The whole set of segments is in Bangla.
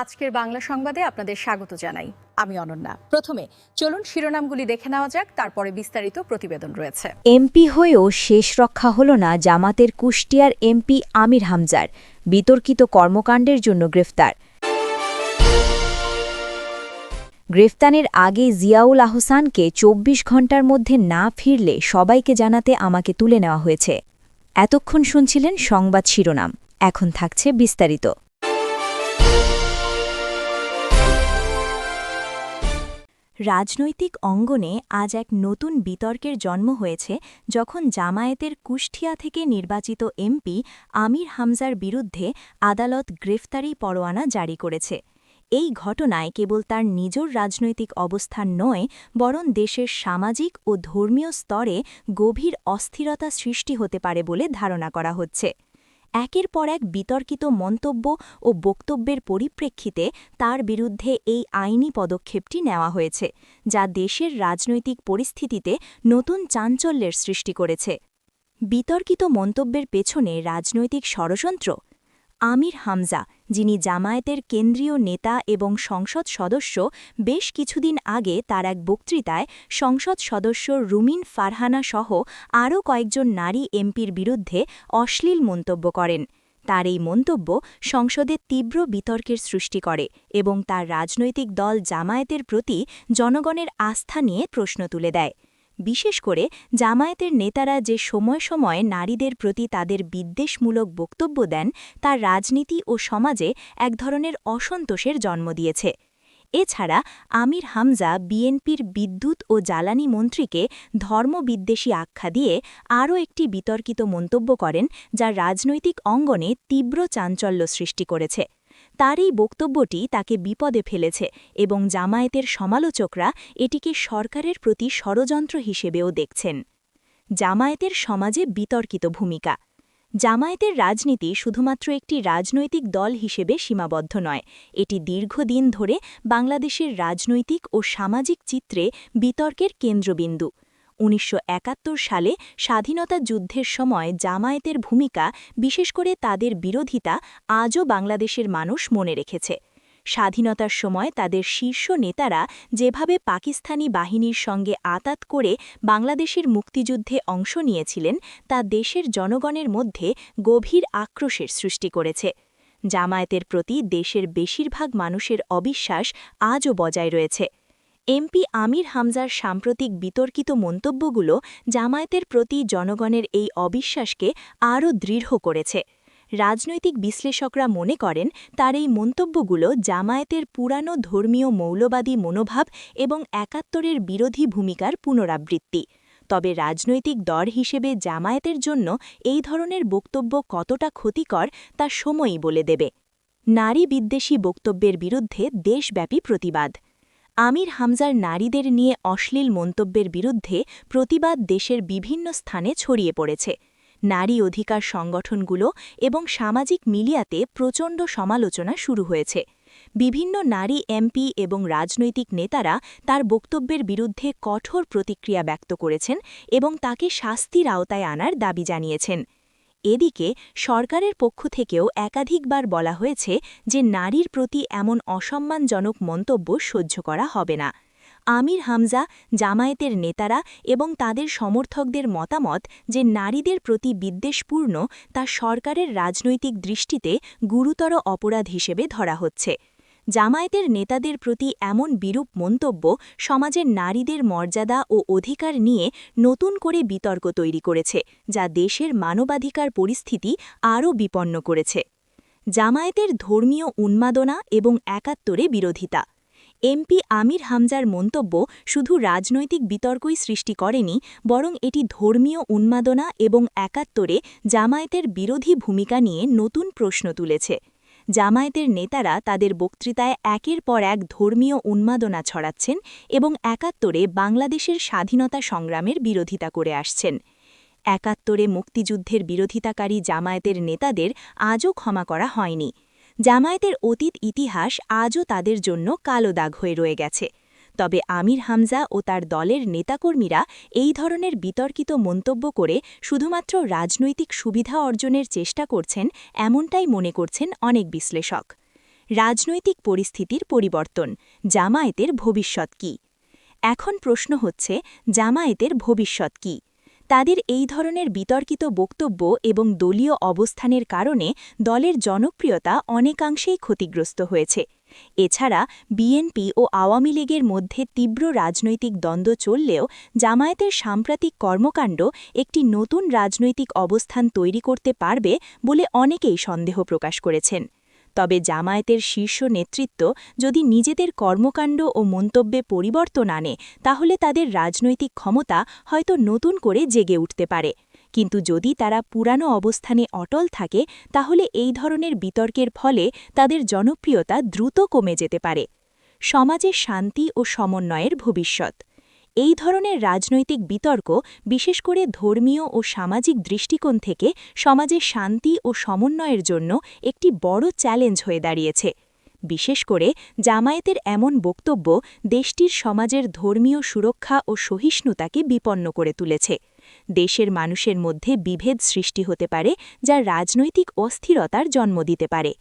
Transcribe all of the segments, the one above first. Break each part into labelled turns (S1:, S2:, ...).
S1: আজকের বাংলা সংবাদে আপনাদের স্বাগত জানাই। আমি অনন্যা। প্রথমে চলুন শিরোনামগুলি দেখে নেওয়া যাক, তারপরে বিস্তারিত প্রতিবেদন রয়েছে।
S2: এমপি হয়েও শেষ রক্ষা হল না জামাতের কুষ্টিয়ার এমপি আমির হামজার, বিতর্কিত কর্মকাণ্ডের জন্য গ্রেফতার। গ্রেফতারের আগে জিয়াউল আহসানকে ২৪ ঘণ্টার মধ্যে না ফিরলে সবাইকে জানাতে আমাকে তুলে নেওয়া হয়েছে। এতক্ষণ শুনছিলেন সংবাদ শিরোনাম, এখন থাকছে বিস্তারিত। রাজনৈতিক অঙ্গনে আজ এক নতুন বিতর্কের জন্ম হয়েছে যখন জামায়াতের কুষ্টিয়া থেকে নির্বাচিত এমপি আমির হামজার বিরুদ্ধে আদালত গ্রেফতারি পরোয়ানা জারি করেছে। এই ঘটনায় কেবল তার নিজের রাজনৈতিক অবস্থান নয়, বরং দেশের সামাজিক ও ধর্মীয় স্তরে গভীর অস্থিরতা সৃষ্টি হতে পারে বলে ধারণা করা হচ্ছে। একের পর এক বিতর্কিত মন্তব্য ও বক্তব্যের পরিপ্রেক্ষিতে তার বিরুদ্ধে এই আইনি পদক্ষেপটি নেওয়া হয়েছে, যা দেশের রাজনৈতিক পরিস্থিতিতে নতুন চাঞ্চল্যের সৃষ্টি করেছে। বিতর্কিত মন্তব্যের পেছনে রাজনৈতিক ষড়যন্ত্র। আমির হামজা, যিনি জামায়াতের কেন্দ্রীয় নেতা এবং সংসদ সদস্য, বেশ কিছুদিন আগে তার এক বক্তৃতায় সংসদ সদস্য রুমিন ফারহানা সহ আরও কয়েকজন নারী এমপির বিরুদ্ধে অশ্লীল মন্তব্য করেন। তার এই মন্তব্য সংসদে তীব্র বিতর্কের সৃষ্টি করে এবং তার রাজনৈতিক দল জামায়াতের প্রতি জনগণের আস্থা নিয়ে প্রশ্ন তুলে দেয়। বিশেষ করে জামায়াতের নেতারা যে সময় সময় নারীদের প্রতি তাদের বিদ্বেষমূলক বক্তব্য দেন, তা রাজনীতি ও সমাজে এক ধরনের অসন্তোষের জন্ম দিয়েছে। এছাড়া আমির হামজা বিএনপির বিদ্যুৎ ও জ্বালানি মন্ত্রীকে ধর্মবিদ্বেষী আখ্যা দিয়ে আরও একটি বিতর্কিত মন্তব্য করেন, যা রাজনৈতিক অঙ্গনে তীব্র চাঞ্চল্য সৃষ্টি করেছে। তার এই বক্তব্যটি তাকে বিপদে ফেলেছে এবং জামায়াতের সমালোচকরা এটিকে সরকারের প্রতি ষড়যন্ত্র হিসেবেও দেখছেন। জামায়াতের সমাজে বিতর্কিত ভূমিকা। জামায়াতের রাজনীতি শুধুমাত্র একটি রাজনৈতিক দল হিসেবে সীমাবদ্ধ নয়, এটি দীর্ঘদিন ধরে বাংলাদেশের রাজনৈতিক ও সামাজিক চিত্রে বিতর্কের কেন্দ্রবিন্দু। ১৯৭১ সালে স্বাধীনতা যুদ্ধের সময় জামায়াতের ভূমিকা, বিশেষ করে তাদের বিরোধিতা, আজও বাংলাদেশের মানুষ মনে রেখেছে। স্বাধীনতার সময় তাদের শীর্ষ নেতারা যেভাবে পাকিস্তানি বাহিনীর সঙ্গে আঁতাত করে বাংলাদেশের মুক্তিযুদ্ধে অংশ নিয়েছিলেন, তা দেশের জনগণের মধ্যে গভীর আক্রোশের সৃষ্টি করেছে। জামায়াতের প্রতি দেশের বেশিরভাগ মানুষের অবিশ্বাস আজও বজায় রয়েছে। এমপি আমির হামজার সাম্প্রতিক বিতর্কিত মন্তব্যগুলো জামায়াতের প্রতি জনগণের এই অবিশ্বাসকে আরও দৃঢ় করেছে। রাজনৈতিক বিশ্লেষকরা মনে করেন তার এই মন্তব্যগুলো জামায়াতের পুরানো ধর্মীয় মৌলবাদী মনোভাব এবং একাত্তরের বিরোধী ভূমিকার পুনরাবৃত্তি। তবে রাজনৈতিক দল হিসেবে জামায়াতের জন্য এই ধরনের বক্তব্য কতটা ক্ষতিকর তা সময়ই বলে দেবে। নারী বিদ্বেষী বক্তব্যের বিরুদ্ধে দেশব্যাপী প্রতিবাদ। আমির হামজার নারীদের নিয়ে অশ্লীল মন্তব্যের বিরুদ্ধে প্রতিবাদ দেশের বিভিন্ন স্থানে ছড়িয়ে পড়েছে। নারী অধিকার সংগঠনগুলো এবং সামাজিক মিডিয়াতে প্রচণ্ড সমালোচনা শুরু হয়েছে। বিভিন্ন নারী এমপি এবং রাজনৈতিক নেতারা তার বক্তব্যের বিরুদ্ধে কঠোর প্রতিক্রিয়া ব্যক্ত করেছেন এবং তাকে শাস্তির আওতায় আনার দাবি জানিয়েছেন। এদিকে সরকারের পক্ষ থেকেও একাধিকবার বলা হয়েছে যে নারীর প্রতি এমন অসম্মানজনক মন্তব্য সহ্য করা হবে না। আমির হামজা, জামায়াতের নেতারা এবং তাদের সমর্থকদের মতামত যে নারীদের প্রতি বিদ্বেষপূর্ণ, তা সরকারের রাজনৈতিক দৃষ্টিতে গুরুতর অপরাধ হিসেবে ধরা হচ্ছে। জামায়াতের নেতাদের প্রতি এমন বিরূপ মন্তব্য সমাজের নারীদের মর্যাদা ও অধিকার নিয়ে নতুন করে বিতর্ক তৈরি করেছে, যা দেশের মানবাধিকার পরিস্থিতি আরও বিপন্ন করেছে। জামায়াতের ধর্মীয় উন্মাদনা এবং একাত্তরে বিরোধিতা। এমপি আমির হামজার মন্তব্য শুধু রাজনৈতিক বিতর্কই সৃষ্টি করেনি, বরং এটি ধর্মীয় উন্মাদনা এবং একাত্তরে জামায়াতের বিরোধী ভূমিকা নিয়ে নতুন প্রশ্ন তুলেছে। জামায়াতের নেতারা তাদের বক্তৃতায় একের পর এক ধর্মীয় উন্মাদনা ছড়াচ্ছেন এবং একাত্তরে বাংলাদেশের স্বাধীনতা সংগ্রামের বিরোধিতা করে আসছেন। একাত্তরে মুক্তিযুদ্ধের বিরোধিতাকারী জামায়াতের নেতাদের আজও ক্ষমা করা হয়নি। জামায়াতের অতীত ইতিহাস আজও তাদের জন্য কালো দাগ হয়ে রয়ে গেছে। তবে আমির হামজা ও তার দলের নেতাকর্মীরা এই ধরনের বিতর্কিত মন্তব্য করে শুধুমাত্র রাজনৈতিক সুবিধা অর্জনের চেষ্টা করছেন, এমনটাই মনে করছেন অনেক বিশ্লেষক। রাজনৈতিক পরিস্থিতির পরিবর্তন, জামায়াতের ভবিষ্যৎ কী? এখন প্রশ্ন হচ্ছে, জামায়াতের ভবিষ্যৎ কী? তাদের এই ধরনের বিতর্কিত বক্তব্য এবং দলীয় অবস্থানের কারণে দলের জনপ্রিয়তা অনেকাংশেই ক্ষতিগ্রস্ত হয়েছে। এছাড়া বিএনপি ও আওয়ামী লীগের মধ্যে তীব্র রাজনৈতিক দ্বন্দ্ব চললেও জামায়াতের সাম্প্রতিক কর্মকাণ্ড একটি নতুন রাজনৈতিক অবস্থান তৈরি করতে পারবে বলে অনেকেই সন্দেহ প্রকাশ করেছেন। তবে জামায়াতের শীর্ষ নেতৃত্ব যদি নিজেদের কর্মকাণ্ড ও মন্তব্যে পরিবর্তন আনে, তাহলে তাদের রাজনৈতিক ক্ষমতা হয়তো নতুন করে জেগে উঠতে পারে। কিন্তু যদি তারা পুরানো অবস্থানে অটল থাকে, তাহলে এই ধরনের বিতর্কের ফলে তাদের জনপ্রিয়তা দ্রুত কমে যেতে পারে। সমাজে শান্তি ও সমন্বয়ের ভবিষ্যৎ। এই ধরনের রাজনৈতিক বিতর্ক বিশেষ করে ধর্মীয় ও সামাজিক দৃষ্টিকোণ থেকে সমাজে শান্তি ও সমন্বয়ের জন্য একটি বড় চ্যালেঞ্জ হয়ে দাঁড়িয়েছে। বিশেষ করে জামায়াতের এমন বক্তব্য দেশটির সমাজের ধর্মীয় সুরক্ষা ও সহিষ্ণুতাকে বিপন্ন করে তুলেছে। দেশের মানুষের মধ্যে বিভেদ সৃষ্টি হতে পারে, যা রাজনৈতিক অস্থিরতার জন্ম দিতে পারে।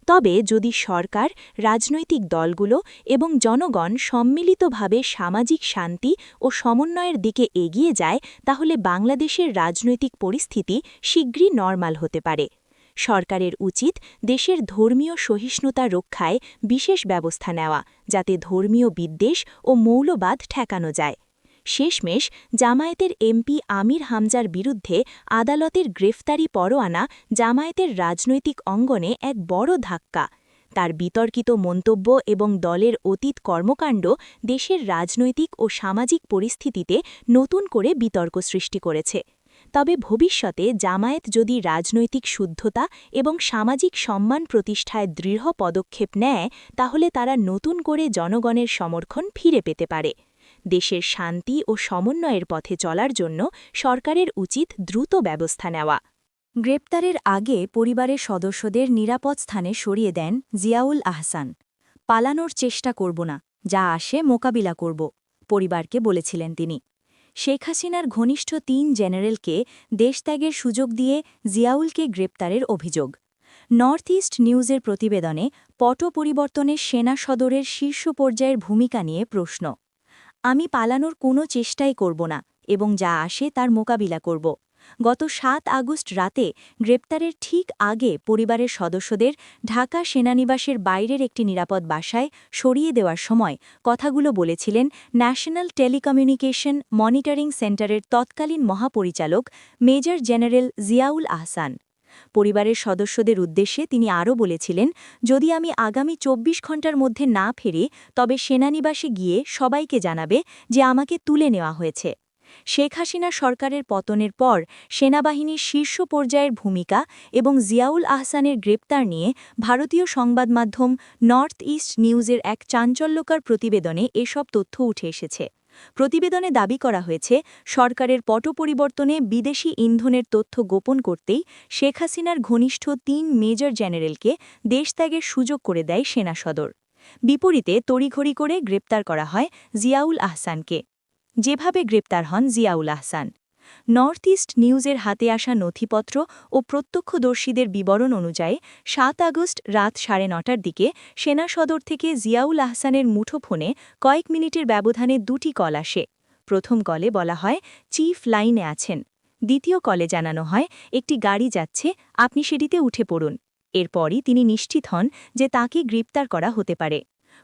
S2: তবে যদি সরকার, রাজনৈতিক দলগুলো এবং জনগণ সম্মিলিতভাবে সামাজিক শান্তি ও সমন্বয়ের দিকে এগিয়ে যায়, তাহলে বাংলাদেশের রাজনৈতিক পরিস্থিতি শীঘ্রই নরমাল হতে পারে। সরকারের উচিত দেশের ধর্মীয় সহিষ্ণুতা রক্ষায় বিশেষ ব্যবস্থা নেওয়া, যাতে ধর্মীয় বিদ্বেষ ও মৌলবাদ ঠেকানো যায়। শেষমেশ জামায়াতের এমপি আমির হামজার বিরুদ্ধে আদালতের গ্রেফতারি পরোয়ানা জামায়াতের রাজনৈতিক অঙ্গনে এক বড় ধাক্কা। তার বিতর্কিত মন্তব্য এবং দলের অতীত কর্মকাণ্ড দেশের রাজনৈতিক ও সামাজিক পরিস্থিতিতে নতুন করে বিতর্ক সৃষ্টি করেছে। তবে ভবিষ্যতে জামায়াত যদি রাজনৈতিক শুদ্ধতা এবং সামাজিক সম্মান প্রতিষ্ঠায় দৃঢ় পদক্ষেপ নেয়, তাহলে তারা নতুন করে জনগণের সমর্থন ফিরে পেতে পারে। দেশের শান্তি ও সমন্বয়ের পথে চলার জন্য সরকারের উচিত দ্রুত ব্যবস্থা নেওয়া। গ্রেপ্তারের আগে পরিবারের সদস্যদের নিরাপদ স্থানে সরিয়ে দেন জিয়াউল আহসান। পালানোর চেষ্টা করব না, যা আসে মোকাবিলা করব, পরিবারকে বলেছিলেন তিনি। শেখ হাসিনার ঘনিষ্ঠ ৩ জেনারেলকে দেশত্যাগের সুযোগ দিয়ে জিয়াউলকে গ্রেপ্তারের অভিযোগ। নর্থ ইস্ট নিউজের প্রতিবেদনে পট পরিবর্তনে সেনা সদরের শীর্ষ পর্যায়ের ভূমিকা নিয়ে প্রশ্ন। আমি পালানোর কোনো চেষ্টাই করব না এবং যা আসে তার মোকাবিলা করব। গত ৭ আগস্ট রাতে গ্রেপ্তারের ঠিক আগে পরিবারের সদস্যদের ঢাকা সেনানিবাসের বাইরের একটি নিরাপদ বাসায় সরিয়ে দেওয়ার সময় কথাগুলো বলেছিলেন ন্যাশনাল টেলিকমিউনিকেশন মনিটরিং সেন্টারের তৎকালীন মহাপরিচালক মেজর জেনারেল জিয়াউল আহসান। পরিবারের সদস্যদের উদ্দেশ্যে তিনি আরও বলেছিলেন, যদি আমি আগামী ২৪ ঘণ্টার মধ্যে না ফিরি, তবে সেনানিবাসে গিয়ে সবাইকে জানাবে যে আমাকে তুলে নেওয়া হয়েছে। শেখ হাসিনা সরকারের পতনের পর সেনাবাহিনীর শীর্ষ পর্যায়ের ভূমিকা এবং জিয়াউল আহসানের গ্রেপ্তার নিয়ে ভারতীয় সংবাদ মাধ্যম নর্থ ইস্ট নিউজের এক চাঞ্চল্যকর প্রতিবেদনে এসব তথ্য উঠে এসেছে। প্রতিবেদনে দাবি করা হয়েছে, সরকারের পট পরিবর্তনে বিদেশি ইন্ধনের তথ্য গোপন করতেই শেখ হাসিনার ঘনিষ্ঠ ৩ মেজর জেনারেলকে দেশত্যাগের সুযোগ করে দেয় সেনা সদর। বিপরীতে তড়িঘড়ি করে গ্রেপ্তার করা হয় জিয়াউল আহসানকে। যেভাবে গ্রেপ্তার হন জিয়াউল আহসান। নর্থ ইস্ট নিউজের হাতে আসা নথিপত্র ও প্রত্যক্ষদর্শীদের বিবরণ অনুযায়ী ৭ আগস্ট রাত ৯:৩০টার দিকে সেনা সদর থেকে জিয়াউল আহসানের মুঠোফোনে কয়েক মিনিটের ব্যবধানে ২টি কল আসে। প্রথম কলে বলা হয়, চিফ লাইনে আছেন। দ্বিতীয় কলে জানানো হয়, একটি গাড়ি যাচ্ছে, আপনি সেটিতে উঠে পড়ুন। এরপরই তিনি নিশ্চিত হন যে তাকে গ্রেপ্তার করা হতে পারে।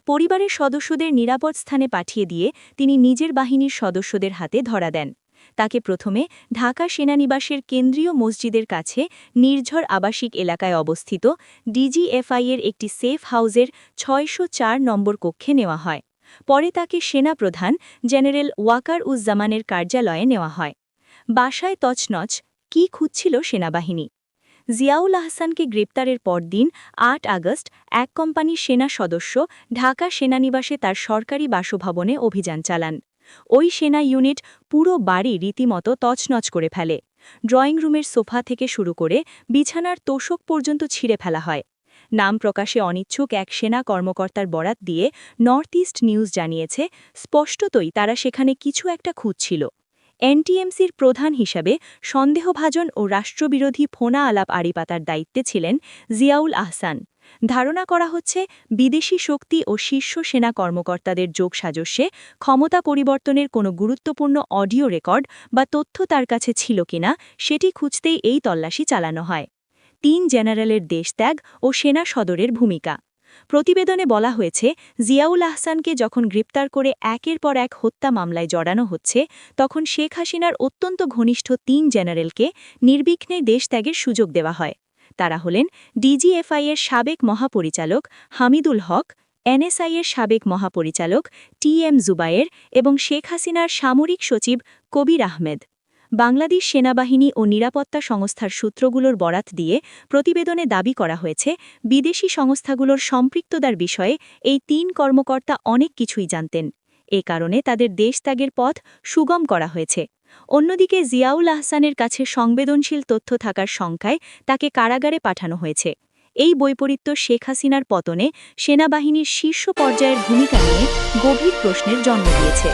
S2: পরিবারের সদস্যদের নিরাপদ স্থানে পাঠিয়ে দিয়ে তিনি নিজের বাহিনীর সদস্যদের হাতে ধরা দেন। তাকে প্রথমে ঢাকা সেনানিবাসের কেন্দ্রীয় মসজিদের কাছে নির্ঝর আবাসিক এলাকায় অবস্থিত ডিজিএফআই-এর একটি সেফ হাউসের ৬০৪ নম্বর কক্ষে নেওয়া হয়। পরে তাকে সেনাপ্রধান জেনারেল ওয়াকার উজ্জামানের কার্যালয়ে নেওয়া হয়। বাসায় তছনছ, কি খুঁজছিল সেনাবাহিনী? জিয়াউল আহসানকে গ্রেপ্তারের পরদিন ৮ আগস্ট এক কোম্পানির সেনা সদস্য ঢাকা সেনানিবাসে তার সরকারি বাসভবনে অভিযান চালান। ওই সেনা ইউনিট পুরো বাড়ি রীতিমতো তছনছ করে ফেলে। ড্রয়িং রুমের সোফা থেকে শুরু করে বিছানার তোশক পর্যন্ত ছিঁড়ে ফেলা হয়। নাম প্রকাশে অনিচ্ছুক এক সেনা কর্মকর্তার বরাত দিয়ে নর্থ ইস্ট নিউজ জানিয়েছে, স্পষ্টতই তারা সেখানে কিছু একটা খুঁজছিল। এনটিএমসির প্রধান হিসাবে সন্দেহভাজন ও রাষ্ট্রবিরোধী ফোনা আলাপ আড়িপাতার দায়িত্বে ছিলেন জিয়াউল আহসান। ধারণা করা হচ্ছে বিদেশি শক্তি ও শীর্ষ সেনা কর্মকর্তাদের যোগসাজস্যে ক্ষমতা পরিবর্তনের কোনো গুরুত্বপূর্ণ অডিও রেকর্ড বা তথ্য তার কাছে ছিল কিনা সেটি খুঁজতেই এই তল্লাশি চালানো হয়। ৩ জেনারেলের দেশত্যাগ ও সেনা সদরের ভূমিকা। প্রতিবেদনে বলা হয়েছে, জিয়াউল আহসানকে যখন গ্রেপ্তার করে একের পর এক হত্যা মামলায় জড়ানো হচ্ছে, তখন শেখ হাসিনার অত্যন্ত ঘনিষ্ঠ ৩ জেনারেলকে নির্বিঘ্নে দেশত্যাগের সুযোগ দেওয়া হয়। তারা হলেন ডিজিএফআই-এর সাবেক মহাপরিচালক হামিদুল হক, এনএসআই-এর সাবেক মহাপরিচালক টিএম জুবায়ের এবং শেখ হাসিনার সামরিক সচিব কবির আহমেদ। বাংলাদেশ সেনাবাহিনী ও নিরাপত্তা সংস্থার সূত্রগুলোর বরাত দিয়ে প্রতিবেদনে দাবি করা হয়েছে, বিদেশি সংস্থাগুলোর সম্পৃক্ততার বিষয়ে এই ৩ কর্মকর্তা অনেক কিছুই জানতেন। এ কারণে তাদের দেশত্যাগের পথ সুগম করা হয়েছে। অন্যদিকে জিয়াউল আহসানের কাছে সংবেদনশীল তথ্য থাকার শঙ্কায় তাকে কারাগারে পাঠানো হয়েছে। এই বৈপরীত্য শেখ হাসিনার পতনে সেনাবাহিনীর শীর্ষ পর্যায়ের ভূমিকা নিয়ে গভীর প্রশ্নের জন্ম দিয়েছে।